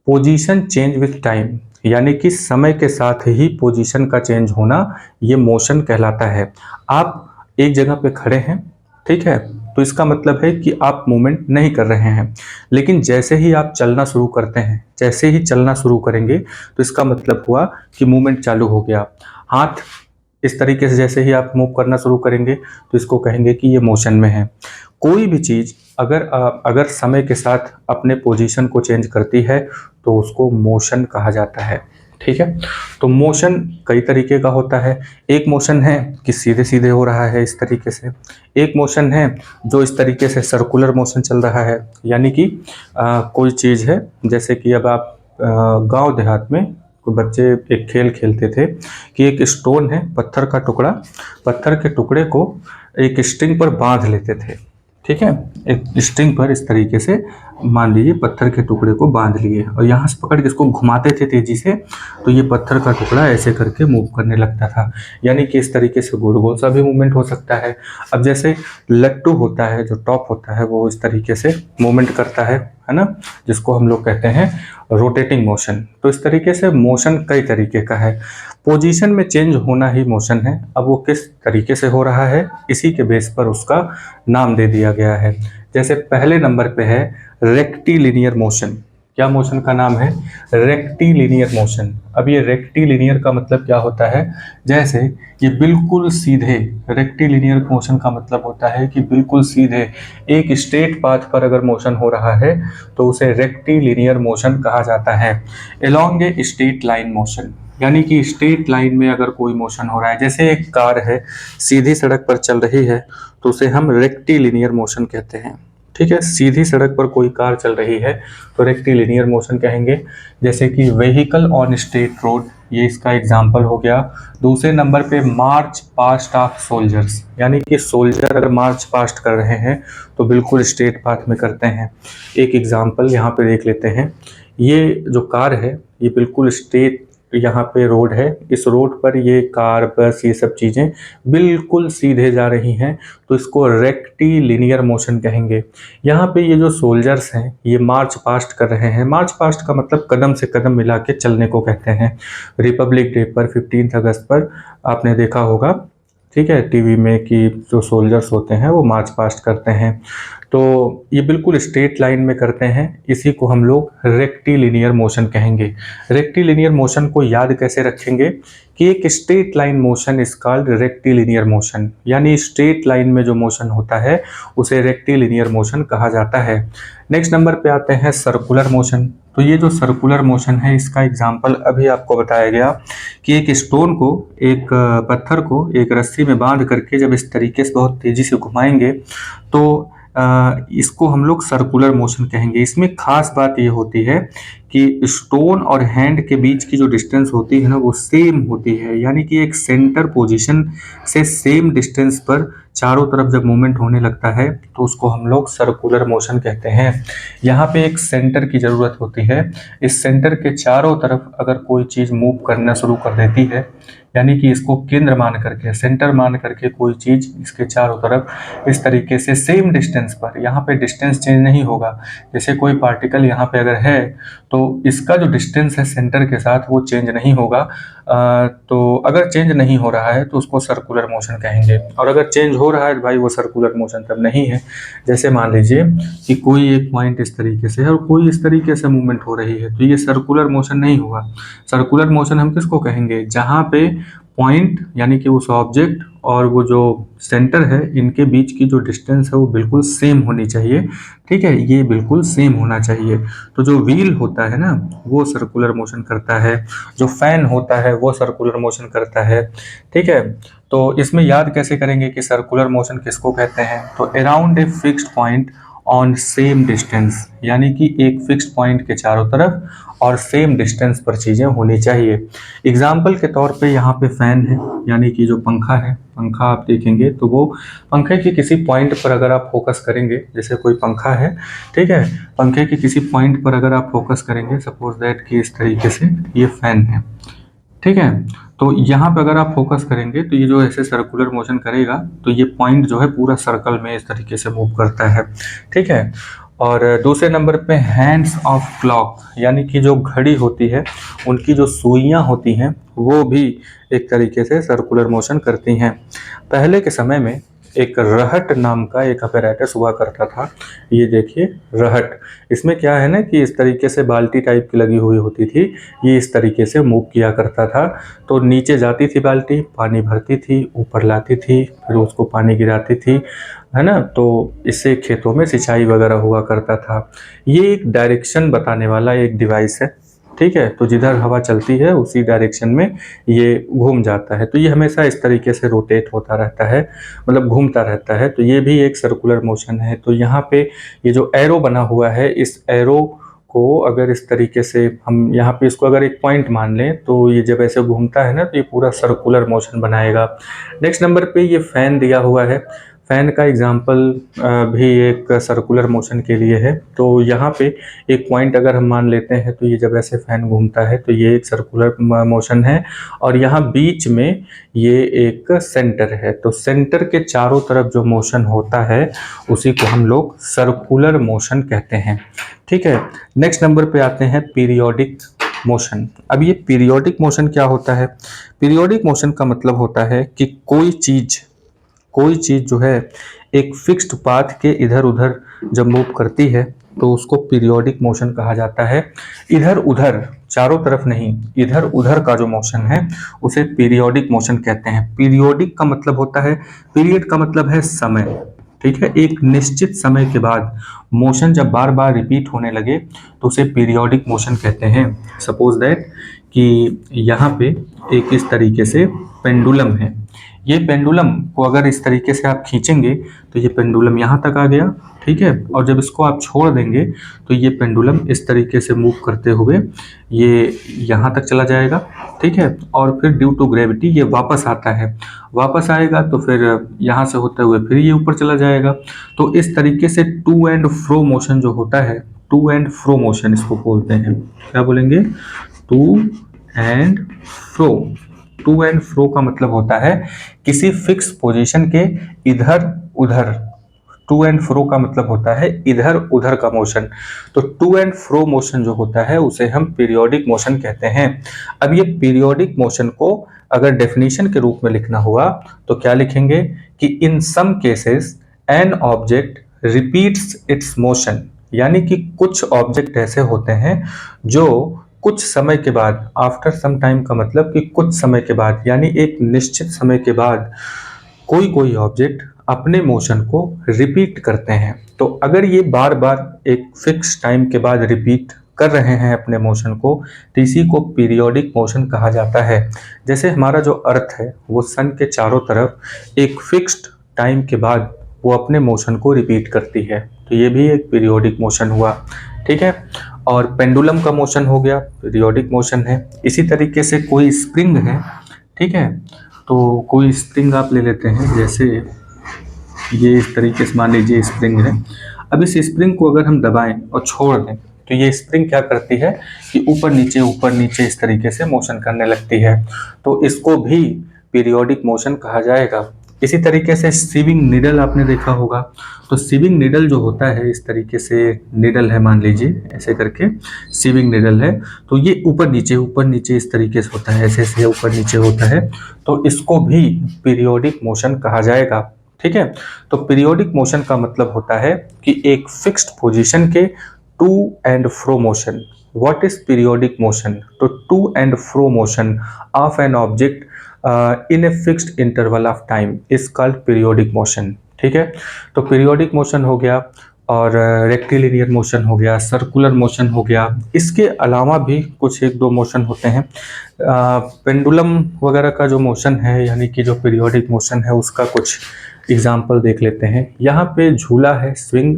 पोजीशन चेंज विथ टाइम, यानी कि समय के साथ ही पोजीशन का चेंज होना, ये मोशन कहलाता है। आप एक जगह पे खड़े हैं, ठीक है, तो इसका मतलब है कि आप मूवमेंट नहीं कर रहे हैं, लेकिन जैसे ही आप चलना शुरू करते हैं, जैसे ही चलना शुरू करेंगे तो इसका मतलब हुआ कि मूवमेंट चालू हो गया। हाथ इस तरीके से जैसे ही आप मूव करना शुरू करेंगे तो इसको कहेंगे कि ये मोशन में है। कोई भी चीज़ अगर समय के साथ अपने पोजीशन को चेंज करती है तो उसको मोशन कहा जाता है, ठीक है। तो मोशन कई तरीके का होता है। एक मोशन है कि सीधे सीधे हो रहा है इस तरीके से, एक मोशन है जो इस तरीके से सर्कुलर मोशन चल रहा है, यानी कि कोई चीज़ है, जैसे कि अब आप गांव देहात में कोई बच्चे एक खेल खेलते थे कि एक स्टोन है, पत्थर का टुकड़ा, पत्थर के टुकड़े को एक स्ट्रिंग पर बांध लेते थे। ठीक है, एक स्ट्रिंग पर इस तरीके से मान लीजिए पत्थर के टुकड़े को बांध लिए और यहाँ से पकड़ के इसको घुमाते थे तेजी से, तो ये पत्थर का टुकड़ा ऐसे करके मूव करने लगता था। यानी कि इस तरीके से गोल गोल सा भी मूवमेंट हो सकता है। अब जैसे लट्टू होता है, जो टॉप होता है, वो इस तरीके से मूवमेंट करता है ना, जिसको हम लोग कहते हैं रोटेटिंग मोशन। तो इस तरीके से मोशन कई तरीके का है। पोजीशन में चेंज होना ही मोशन है। अब वो किस तरीके से हो रहा है, इसी के बेस पर उसका नाम दे दिया गया है। जैसे पहले नंबर पे है रेक्टिलिनियर मोशन। क्या मोशन का नाम है? Rectilinear motion. अब ये रेक्टिलिनियर का मतलब क्या होता है? जैसे ये बिल्कुल सीधे, रेक्टिलिनियर मोशन का मतलब होता है कि बिल्कुल सीधे एक स्ट्रेट पाथ पर अगर मोशन हो रहा है तो उसे रेक्टिलिनियर मोशन कहा जाता है। Along a straight line motion, यानी कि स्ट्रेट लाइन में अगर कोई मोशन हो रहा है, जैसे एक कार है सीधी सड़क पर चल रही है तो उसे हम रेक्टिलिनियर मोशन कहते हैं। ठीक है, सीधी सड़क पर कोई कार चल रही है तो रेक्टिलिनियर मोशन कहेंगे। जैसे कि व्हीकल ऑन स्ट्रेट रोड, ये इसका एग्जाम्पल हो गया। दूसरे नंबर पे मार्च पास्ट ऑफ सोल्जर्स, यानी कि सोल्जर अगर मार्च पास्ट कर रहे हैं तो बिल्कुल स्ट्रेट पाथ में करते हैं। एक एग्जाम्पल यहाँ पे देख लेते हैं। ये जो कार है ये बिल्कुल स्ट्रेट, यहाँ पे रोड है, इस रोड पर ये कार, बस, ये सब चीज़ें बिल्कुल सीधे जा रही हैं, तो इसको रेक्टिलिनियर मोशन कहेंगे। यहाँ पे ये जो सोल्जर्स हैं ये मार्च पास्ट कर रहे हैं। मार्च पास्ट का मतलब कदम से कदम मिला के चलने को कहते हैं। रिपब्लिक डे पर 15 अगस्त पर आपने देखा होगा, ठीक है, टीवी में, कि जो सोल्जर्स होते हैं वो मार्च पास्ट करते हैं। तो ये बिल्कुल स्ट्रेट लाइन में करते हैं, इसी को हम लोग रेक्टिलिनियर मोशन कहेंगे। रेक्टिलिनियर मोशन को याद कैसे रखेंगे कि एक straight line motion is called rectilinear motion, यानी स्ट्रेट लाइन में जो मोशन होता है उसे रेक्टिलिनियर मोशन कहा जाता है। नेक्स्ट नंबर पे आते हैं सर्कुलर मोशन। तो ये जो सर्कुलर मोशन है इसका एग्जाम्पल अभी आपको बताया गया कि एक स्टोन को, एक पत्थर को एक रस्सी में बांध करके जब इस तरीके से बहुत तेजी से घुमाएंगे तो इसको हम लोग सर्कुलर मोशन कहेंगे। इसमें खास बात ये होती है कि स्टोन और हैंड के बीच की जो डिस्टेंस होती है ना वो सेम होती है, यानी कि एक सेंटर पोजीशन से सेम डिस्टेंस पर चारों तरफ जब मूवमेंट होने लगता है तो उसको हम लोग सर्कुलर मोशन कहते हैं। यहाँ पे एक सेंटर की ज़रूरत होती है। इस सेंटर के चारों तरफ अगर कोई चीज़ मूव करना शुरू कर देती है, यानी कि इसको केंद्र मान करके, सेंटर मान करके कोई चीज़ इसके चारों तरफ इस तरीके से सेम डिस्टेंस पर, यहाँ पे डिस्टेंस चेंज नहीं होगा। जैसे कोई पार्टिकल यहाँ पे अगर है तो इसका जो डिस्टेंस है सेंटर के साथ वो चेंज नहीं होगा। तो अगर चेंज नहीं हो रहा है तो उसको सर्कुलर मोशन कहेंगे, और अगर चेंज हो रहा है तो भाई वो सर्कुलर मोशन तब नहीं है। जैसे मान लीजिए कि कोई एक पॉइंट इस तरीके से है और कोई इस तरीके से मूवमेंट हो रही है, तो ये सर्कुलर मोशन नहीं हुआ। सर्कुलर मोशन हम किसको कहेंगे? जहाँ पे पॉइंट यानी कि उस ऑब्जेक्ट और वो जो सेंटर है इनके बीच की जो डिस्टेंस है वो बिल्कुल सेम होनी चाहिए। ठीक है, ये बिल्कुल सेम होना चाहिए। तो जो व्हील होता है ना वो सर्कुलर मोशन करता है, जो फैन होता है वो सर्कुलर मोशन करता है। ठीक है, तो इसमें याद कैसे करेंगे कि सर्कुलर मोशन किसको कहते हैं? तो around a fixed point on same distance, यानी कि एक फिक्स्ड पॉइंट के चारों तरफ और सेम डिस्टेंस पर चीज़ें होनी चाहिए। एग्जाम्पल के तौर पे यहाँ पे फैन है, यानी कि जो पंखा है, पंखा आप देखेंगे तो वो पंखे के किसी पॉइंट पर अगर आप फोकस करेंगे, जैसे कोई पंखा है, ठीक है, पंखे के किसी पॉइंट पर अगर आप फोकस करेंगे, सपोज दैट कि इस तरीके से ये फैन है, ठीक है, तो यहाँ पे अगर आप फोकस करेंगे तो ये जो ऐसे सर्कुलर मोशन करेगा तो ये पॉइंट जो है पूरा सर्कल में इस तरीके से मूव करता है। ठीक है, और दूसरे नंबर पे हैंड्स ऑफ क्लॉक, यानी कि जो घड़ी होती है उनकी जो सुइयाँ होती हैं वो भी एक तरीके से सर्कुलर मोशन करती हैं। पहले के समय में एक रहट नाम का एक अपैरेटस हुआ करता था। ये देखिए रहट, इसमें क्या है ना कि इस तरीके से बाल्टी टाइप की लगी हुई होती थी, ये इस तरीके से मूव किया करता था। तो नीचे जाती थी बाल्टी, पानी भरती थी, ऊपर लाती थी, फिर उसको पानी गिराती थी, है ना। तो इससे खेतों में सिंचाई वगैरह हुआ करता था। ये एक डायरेक्शन बताने वाला एक डिवाइस है। ठीक है। तो जिधर हवा चलती है उसी डायरेक्शन में ये घूम जाता है। तो ये हमेशा इस तरीके से रोटेट होता रहता है, मतलब घूमता रहता है। तो ये भी एक सर्कुलर मोशन है। तो यहाँ पे ये जो एरो बना हुआ है, इस एरो को अगर इस तरीके से हम यहाँ पे इसको अगर एक पॉइंट मान लें तो ये जब ऐसे घूमता है ना तो ये पूरा सर्कुलर मोशन बनाएगा। नेक्स्ट नंबर पे ये फैन दिया हुआ है। फैन का एग्जाम्पल भी एक सर्कुलर मोशन के लिए है। तो यहाँ पे एक पॉइंट अगर हम मान लेते हैं तो ये जब ऐसे फैन घूमता है तो ये एक सर्कुलर मोशन है। और यहाँ बीच में ये एक सेंटर है। तो सेंटर के चारों तरफ जो मोशन होता है उसी को हम लोग सर्कुलर मोशन कहते हैं, ठीक है। नेक्स्ट नंबर पे आते हैं पीरियोडिक मोशन। अब ये पीरियोडिक मोशन क्या होता है? पीरियोडिक मोशन का मतलब होता है कि कोई चीज जो है एक फिक्स्ड पाथ के इधर उधर जब मूव करती है तो उसको पीरियोडिक मोशन कहा जाता है। इधर उधर, चारों तरफ नहीं, इधर उधर का जो मोशन है उसे पीरियोडिक मोशन कहते हैं। पीरियोडिक का मतलब होता है, पीरियड का मतलब है समय, ठीक है। एक निश्चित समय के बाद मोशन जब बार बार रिपीट होने लगे तो उसे पीरियोडिक मोशन कहते हैं। सपोज दैट कि यहाँ पे एक इस तरीके से पेंडुलम है। ये पेंडुलम को अगर इस तरीके से आप खींचेंगे तो ये पेंडुलम यहाँ तक आ गया, ठीक है। और जब इसको आप छोड़ देंगे तो ये पेंडुलम इस तरीके से मूव करते हुए ये यहाँ तक चला जाएगा, ठीक है। और फिर ड्यू टू ग्रेविटी ये वापस आता है, वापस आएगा तो फिर यहाँ से होते हुए फिर ये ऊपर चला जाएगा। तो इस तरीके से टू एंड फ्रो मोशन जो होता है, टू एंड फ्रो मोशन इसको बोलते हैं। क्या बोलेंगे? To and fro. To and fro का मतलब होता है किसी फिक्स पोजीशन के इधर उधर। टू एंड फ्रो का मतलब होता है इधर उधर का मोशन। तो टू एंड फ्रो मोशन जो होता है उसे हम पीरियोडिक मोशन कहते हैं। अब ये पीरियोडिक मोशन को अगर डेफिनेशन के रूप में लिखना हुआ तो क्या लिखेंगे कि in some cases an object repeats its motion. यानी कि कुछ ऑब्जेक्ट ऐसे होते हैं जो कुछ समय के बाद, आफ्टर सम टाइम का मतलब कि कुछ समय के बाद, यानी एक निश्चित समय के बाद कोई ऑब्जेक्ट अपने मोशन को रिपीट करते हैं। तो अगर ये बार बार एक फिक्स टाइम के बाद रिपीट कर रहे हैं अपने मोशन को तो इसी को पीरियोडिक मोशन कहा जाता है। जैसे हमारा जो अर्थ है वो सन के चारों तरफ एक फिक्स्ड टाइम के बाद वो अपने मोशन को रिपीट करती है, तो ये भी एक पीरियोडिक मोशन हुआ, ठीक है। और पेंडुलम का मोशन हो गया, पीरियोडिक मोशन है। इसी तरीके से कोई स्प्रिंग है, ठीक है। तो कोई स्प्रिंग आप ले लेते हैं, जैसे ये इस तरीके से मान लीजिए स्प्रिंग है। अब इस स्प्रिंग को अगर हम दबाएं और छोड़ दें तो ये स्प्रिंग क्या करती है कि ऊपर नीचे इस तरीके से मोशन करने लगती है। तो इसको भी पीरियोडिक मोशन कहा जाएगा। इसी तरीके से सीविंग निडल आपने देखा होगा। तो सीविंग निडल जो होता है इस तरीके से निडल है, मान लीजिए ऐसे करके सीविंग निडल है। तो ये ऊपर नीचे इस तरीके से होता है, ऐसे ऊपर नीचे होता है। तो इसको भी पीरियोडिक मोशन कहा जाएगा, ठीक है। तो पीरियोडिक मोशन का मतलब होता है कि एक फिक्स्ड पोजीशन के to and fro motion. What is periodic motion? तो to and fro motion of an object in a fixed interval of time is called periodic motion, ठीक है। तो पीरियोडिक मोशन हो गया और रेक्टिलिनियर मोशन हो गया, सर्कुलर मोशन हो गया। इसके अलावा भी कुछ एक दो मोशन होते हैं। पेंडुलम वगैरह का जो मोशन है, यानी कि जो पीरियोडिक मोशन है, उसका कुछ एग्जाम्पल देख लेते हैं। यहाँ पे झूला है, स्विंग।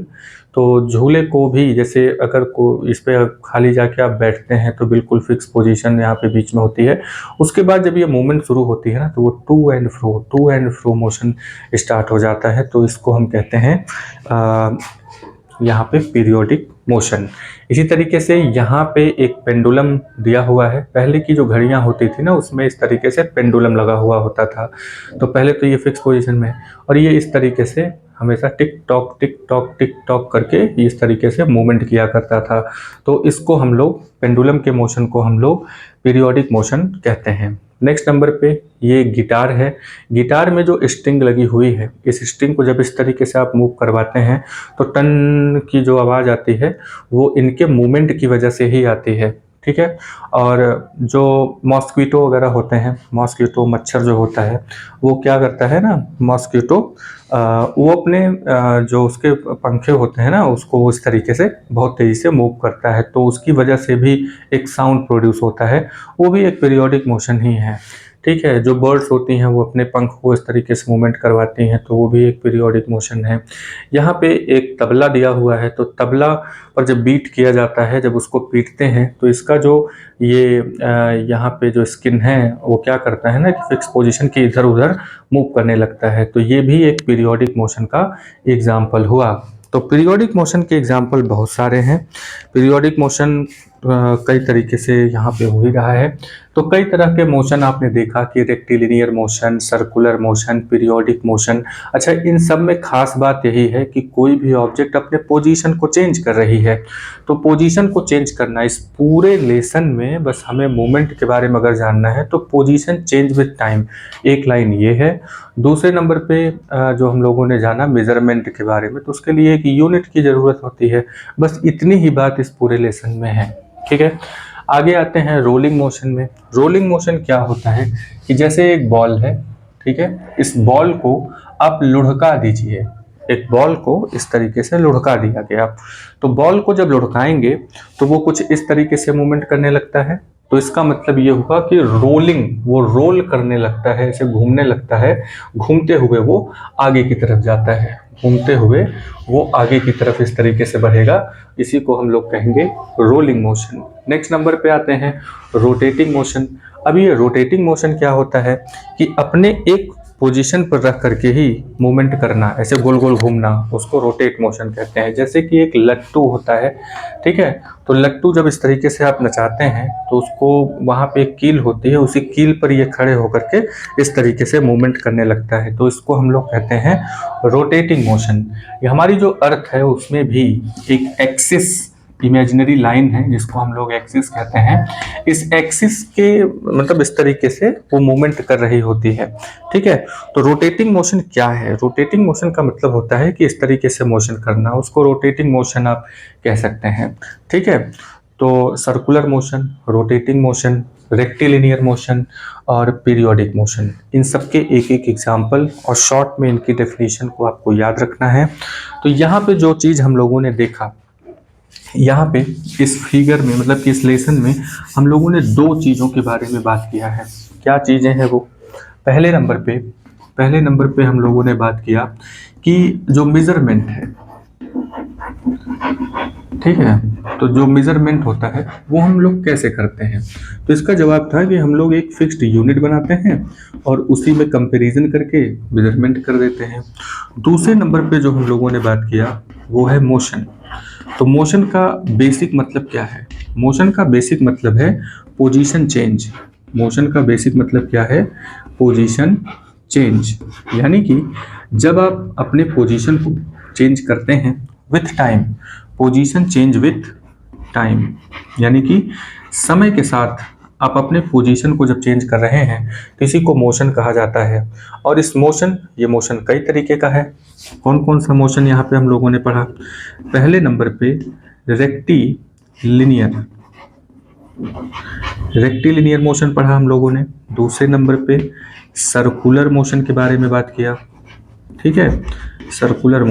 तो झूले को भी जैसे अगर को इस पे खाली जाके आप बैठते हैं तो बिल्कुल फिक्स पोजीशन यहाँ पे बीच में होती है। उसके बाद जब ये मूवमेंट शुरू होती है ना तो वो to and fro motion start हो जाता है। तो इसको हम कहते हैं यहाँ पे पीरियोडिक मोशन। इसी तरीके से यहाँ पे एक पेंडुलम दिया हुआ है। पहले की जो घड़ियाँ होती थी ना उसमें इस तरीके से पेंडुलम लगा हुआ होता था। तो पहले तो ये फिक्स पोजीशन में है और ये इस तरीके से हमेशा टिक टॉक करके इस तरीके से मूवमेंट किया करता था। तो इसको हम लोग, पेंडुलम के मोशन को हम लोग पीरियोडिक मोशन कहते हैं। नेक्स्ट नंबर पे ये गिटार है। गिटार में जो स्ट्रिंग लगी हुई है, इस स्ट्रिंग को जब इस तरीके से आप मूव करवाते हैं तो टन की जो आवाज़ आती है वो इनके मूवमेंट की वजह से ही आती है। ठीक है। और जो मॉस्क्वीटो वगैरह होते हैं, मॉस्क्वीटो मच्छर जो होता है वो क्या करता है ना, मॉस्क्वीटो वो अपने जो उसके पंखे होते हैं ना उसको उस तरीके से बहुत तेज़ी से मूव करता है, तो उसकी वजह से भी एक साउंड प्रोड्यूस होता है, वो भी एक पीरियोडिक मोशन ही है। ठीक है। जो बर्ड्स होती हैं वो अपने पंख को इस तरीके से मूवमेंट करवाती हैं, तो वो भी एक पीरियोडिक मोशन है। यहाँ पे एक तबला दिया हुआ है, तो तबला पर जब बीट किया जाता है, जब उसको पीटते हैं तो इसका जो ये यहाँ पे जो स्किन है वो क्या करता है ना कि फिक्स पोजीशन के इधर उधर मूव करने लगता है, तो ये भी एक पीरियोडिक मोशन का एग्जाम्पल हुआ। तो पीरियोडिक मोशन के एग्जाम्पल बहुत सारे हैं। पीरियोडिक मोशन कई तरीके से यहाँ पे हो ही रहा है। तो कई तरह के मोशन आपने देखा कि rectilinear motion, circular motion, periodic motion. अच्छा, इन सब में खास बात यही है कि कोई भी ऑब्जेक्ट अपने पोजीशन को चेंज कर रही है, तो पोजीशन को चेंज करना, इस पूरे लेसन में बस हमें मूवमेंट के बारे में अगर जानना है तो पोजीशन चेंज विद टाइम, एक लाइन ये है। दूसरे नंबर पे जो हम लोगों ने जाना मेजरमेंट के बारे में, तो उसके लिए एक यूनिट की ज़रूरत होती है। बस इतनी ही बात इस पूरे लेसन में है। ठीक है। आगे आते हैं रोलिंग मोशन में। रोलिंग मोशन क्या होता है कि जैसे एक बॉल है, ठीक है, इस बॉल को आप लुढ़का दीजिए, एक बॉल को इस तरीके से लुढ़का दिया गया, तो बॉल को जब लुढ़काएंगे तो वो कुछ इस तरीके से मूवमेंट करने लगता है, तो इसका मतलब ये होगा कि रोलिंग, वो रोल करने लगता है, ऐसे घूमने लगता है, घूमते हुए वो आगे की तरफ जाता है, घूमते हुए वो आगे की तरफ इस तरीके से बढ़ेगा, इसी को हम लोग कहेंगे रोलिंग मोशन। नेक्स्ट नंबर पे आते हैं रोटेटिंग मोशन। अब ये रोटेटिंग मोशन क्या होता है कि अपने एक पोजीशन पर रख करके ही मूवमेंट करना, ऐसे गोल गोल घूमना, उसको रोटेट मोशन कहते हैं। जैसे कि एक लट्टू होता है, ठीक है, तो लट्टू जब इस तरीके से आप नचाते हैं तो उसको वहाँ पे एक कील होती है, उसी कील पर ये खड़े होकर के इस तरीके से मूवमेंट करने लगता है, तो इसको हम लोग कहते हैं रोटेटिंग मोशन। ये हमारी जो अर्थ है उसमें भी एक एक्सिस, इमेजिनरी लाइन है जिसको हम लोग एक्सिस कहते हैं, इस एक्सिस के मतलब इस तरीके से वो मूवमेंट कर रही होती है। ठीक है। तो रोटेटिंग मोशन क्या है? रोटेटिंग मोशन का मतलब होता है कि इस तरीके से मोशन करना, उसको रोटेटिंग मोशन आप कह सकते हैं। ठीक है। तो circular motion, rotating motion, rectilinear motion और पीरियोडिक मोशन, इन सब के एक एक एग्जाम्पल और शॉर्ट में इनकी डेफिनेशन को आपको याद रखना है। तो यहाँ पे जो चीज़ हम लोगों ने देखा, यहाँ पे इस फिगर में मतलब कि इस लेसन में हम लोगों ने दो चीज़ों के बारे में बात किया है। क्या चीज़ें हैं वो? पहले नंबर पे हम लोगों ने बात किया कि जो मेजरमेंट है, ठीक है, तो जो मेजरमेंट होता है वो हम लोग कैसे करते हैं, तो इसका जवाब था कि हम लोग एक फिक्स्ड यूनिट बनाते हैं और उसी में कंपैरिजन करके मेजरमेंट कर देते हैं। दूसरे नंबर पे जो हम लोगों ने बात किया वो है मोशन। तो मोशन का बेसिक मतलब क्या है? मोशन का बेसिक मतलब है पोजीशन चेंज। मोशन का बेसिक मतलब क्या है? पोजीशन चेंज, यानी कि जब आप अपने पोजीशन को चेंज करते हैं with time, position change with time, यानी कि समय के साथ आप अपने पोजीशन को जब चेंज कर रहे हैं तो इसी को मोशन कहा जाता है। और इस मोशन, ये मोशन कई तरीके का है। कौन कौन सा मोशन यहाँ पे हम लोगों ने पढ़ा? पहले नंबर पे रेक्टिलिनियर मोशन पढ़ा हम लोगों ने। दूसरे नंबर पे सर्कुलर मोशन के बारे में बात किया, ठीक है, सर्कुलर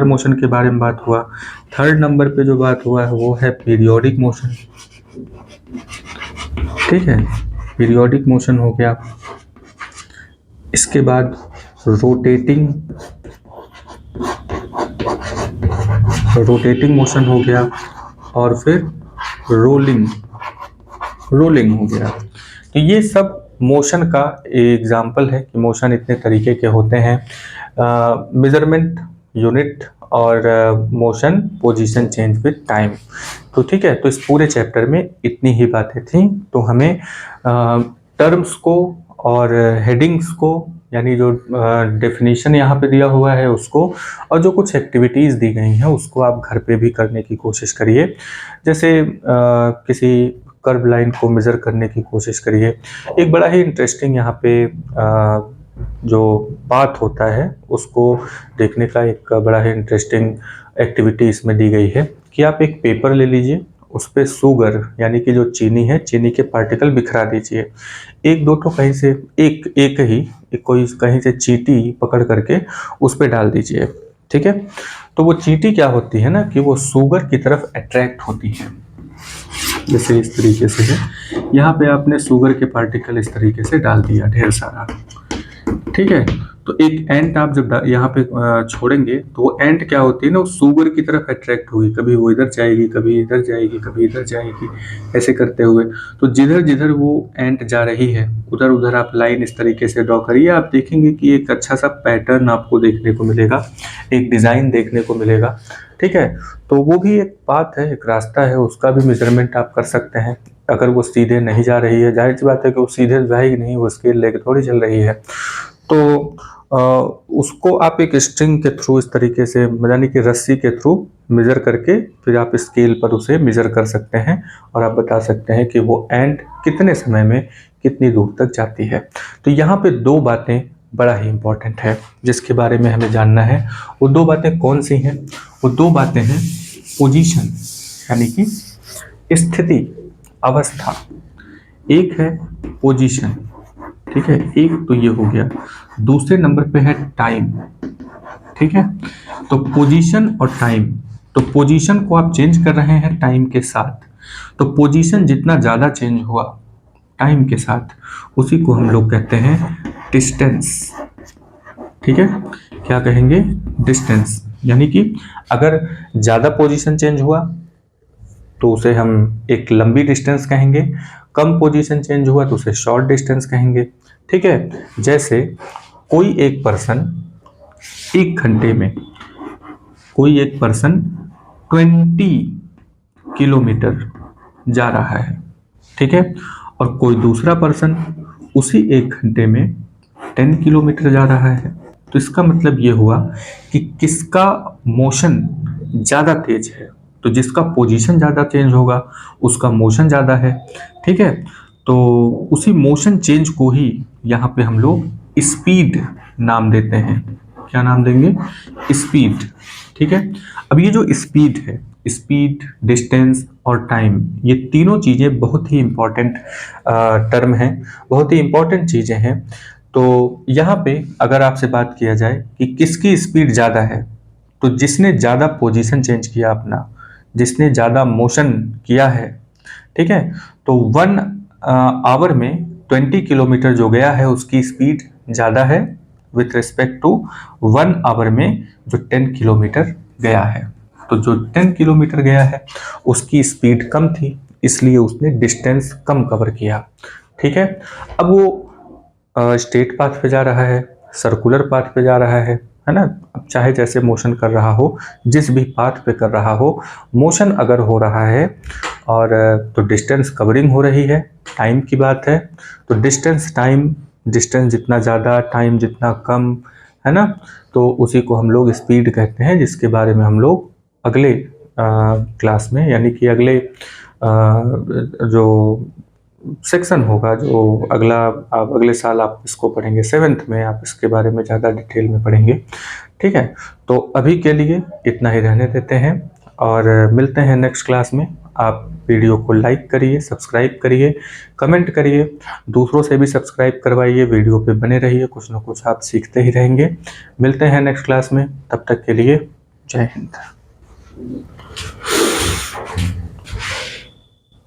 मोशन के बारे में बात हुआ। थर्ड नंबर पे जो बात हुआ है वो है पीरियोडिक मोशन, ठीक है, पीरियोडिक मोशन हो गया। इसके बाद रोटेटिंग मोशन हो गया और फिर रोलिंग हो गया। तो ये सब मोशन का एग्जाम्पल है कि मोशन इतने तरीके के होते हैं। मेजरमेंट, यूनिट और motion, position change with time. तो ठीक है, तो इस पूरे चैप्टर में इतनी ही बातें थी। तो हमें टर्म्स को और हेडिंग्स को, यानी जो डेफिनेशन यहाँ पे दिया हुआ है उसको, और जो कुछ एक्टिविटीज़ दी गई हैं उसको आप घर पे भी करने की कोशिश करिए। जैसे किसी कर्व लाइन को मेज़र करने की कोशिश करिए। एक बड़ा ही इंटरेस्टिंग यहाँ पे जो बात होता है उसको देखने का एक बड़ा ही इंटरेस्टिंग एक्टिविटी इसमें दी गई है कि आप एक पेपर ले लीजिए, उस पर शुगर यानी कि जो चीनी है, चीनी के पार्टिकल बिखरा दीजिए। एक दो तो कहीं से एक कोई कहीं से चींटी पकड़ करके उस पर डाल दीजिए, ठीक है। तो वो चींटी क्या होती है ना कि वो शुगर की तरफ अट्रैक्ट होती है, जैसे इस तरीके से है। यहाँ पे आपने शुगर के पार्टिकल इस तरीके से डाल दिया ढेर सारा, ठीक है। तो एक एंट आप जब यहाँ पे छोड़ेंगे तो वो एंट क्या होती है ना, वो शुगर की तरफ अट्रैक्ट होगी, कभी वो इधर जाएगी, कभी इधर जाएगी, कभी इधर जाएगी, ऐसे करते हुए। तो जिधर जिधर वो एंट जा रही है उधर उधर आप लाइन इस तरीके से ड्रॉ करिए। आप देखेंगे कि एक अच्छा सा पैटर्न आपको देखने को मिलेगा, एक डिज़ाइन देखने को मिलेगा, ठीक है। तो वो भी एक बात है, एक रास्ता है, उसका भी मेजरमेंट आप कर सकते हैं। अगर वो सीधे नहीं जा रही है, जाहिर सी बात है कि वो सीधे जाएगी नहीं, वो स्केल लेके थोड़ी चल रही है, तो उसको आप एक स्ट्रिंग के थ्रू इस तरीके से, यानी कि रस्सी के थ्रू मेजर करके फिर आप स्केल पर उसे मेजर कर सकते हैं और आप बता सकते हैं कि वो एंट कितने समय में कितनी दूर तक जाती है। तो यहाँ पे दो बातें बड़ा ही इम्पोर्टेंट है जिसके बारे में हमें जानना है। वो दो बातें कौन सी हैं? वो दो बातें हैं पोजीशन यानी कि स्थिति, अवस्था। एक है पोजीशन, ठीक है, एक तो ये हो गया। दूसरे नंबर पे है टाइम, ठीक है। तो पोजीशन और टाइम, तो पोजीशन को आप चेंज कर रहे हैं टाइम के साथ, तो पोजीशन जितना ज़्यादा चेंज हुआ टाइम के साथ उसी को हम लोग कहते हैं डिस्टेंस, ठीक है। क्या कहेंगे? डिस्टेंस। यानी कि अगर ज़्यादा पोजीशन चेंज हुआ तो उसे हम एक लंबी डिस्टेंस कहेंगे, कम पोजीशन चेंज हुआ तो उसे शॉर्ट डिस्टेंस कहेंगे, ठीक है। जैसे कोई एक पर्सन 1 घंटे में, कोई एक पर्सन 20 किलोमीटर जा रहा है, ठीक है, और कोई दूसरा पर्सन उसी 1 घंटे में 10 किलोमीटर जा रहा है। तो इसका मतलब ये हुआ कि किसका मोशन ज़्यादा तेज है, तो जिसका पोजीशन ज़्यादा चेंज होगा उसका मोशन ज़्यादा है, ठीक है। तो उसी मोशन चेंज को ही यहाँ पे हम लोग स्पीड नाम देते हैं। क्या नाम देंगे? स्पीड, ठीक है। अब ये जो स्पीड है, स्पीड, डिस्टेंस और टाइम, ये तीनों चीज़ें बहुत ही इम्पॉर्टेंट टर्म हैं, बहुत ही इम्पॉर्टेंट चीज़ें हैं। तो यहाँ पे अगर आपसे बात किया जाए कि किसकी स्पीड ज़्यादा है, तो जिसने ज़्यादा पोजीशन चेंज किया अपना, जिसने ज़्यादा मोशन किया है, ठीक है, तो 1 आवर में 20 किलोमीटर जो गया है उसकी स्पीड ज़्यादा है विथ रिस्पेक्ट टू 1 आवर में जो 10 किलोमीटर गया है। तो जो 10 किलोमीटर गया है उसकी स्पीड कम थी, इसलिए उसने डिस्टेंस कम कवर किया, ठीक है। अब वो स्ट्रेट पाथ पे जा रहा है, सर्कुलर पाथ पे जा रहा है ना। अब चाहे जैसे मोशन कर रहा हो, जिस भी पाथ पे कर रहा हो, मोशन अगर हो रहा है और तो डिस्टेंस कवरिंग हो रही है, टाइम की बात है, तो डिस्टेंस टाइम, डिस्टेंस जितना ज़्यादा टाइम जितना कम, है ना। तो उसी को हम लोग स्पीड कहते हैं, जिसके बारे में हम लोग अगले क्लास में, यानी कि अगले जो सेक्शन होगा, जो अगले साल आप इसको पढ़ेंगे 7th में, आप इसके बारे में ज़्यादा डिटेल में पढ़ेंगे, ठीक है। तो अभी के लिए इतना ही रहने देते हैं और मिलते हैं नेक्स्ट क्लास में। आप वीडियो को लाइक करिए, सब्सक्राइब करिए, कमेंट करिए, दूसरों से भी सब्सक्राइब करवाइए, वीडियो पे बने रहिए, कुछ ना कुछ आप सीखते ही रहेंगे। मिलते हैं नेक्स्ट क्लास में, तब तक के लिए जय हिंद।